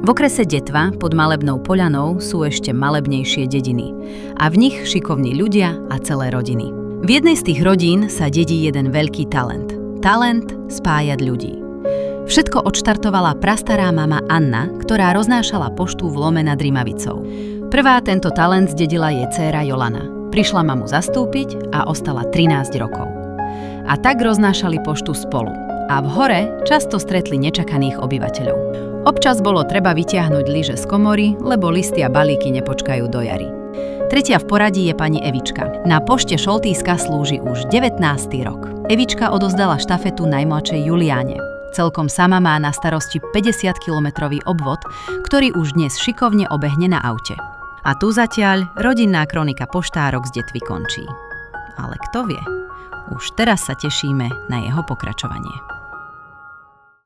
V okrese Detva pod Malebnou Poľanou sú ešte malebnejšie dediny a v nich šikovní ľudia a celé rodiny. V jednej z tých rodín sa dedí jeden veľký talent. Talent spájať ľudí. Všetko odštartovala prastará mama Anna, ktorá roznášala poštu v lome nad Rimavicou. Prvá tento talent zdedila jej dcéra Jolana. Prišla mamu zastúpiť a ostala 13 rokov. A tak roznášali poštu spolu. A v hore často stretli nečakaných obyvateľov. Občas bolo treba vytiahnuť lyže z komory, lebo listy a balíky nepočkajú do jary. Tretia v poradí je pani Evička. Na pošte Šoltýska slúži už 19. rok. Evička odozdala štafetu najmladšej Juliáne. Celkom sama má na starosti 50-kilometrový obvod, ktorý už dnes šikovne obehne na aute. A tu zatiaľ rodinná kronika Poštárok z Detvy končí. Ale kto vie? Už teraz sa tešíme na jeho pokračovanie.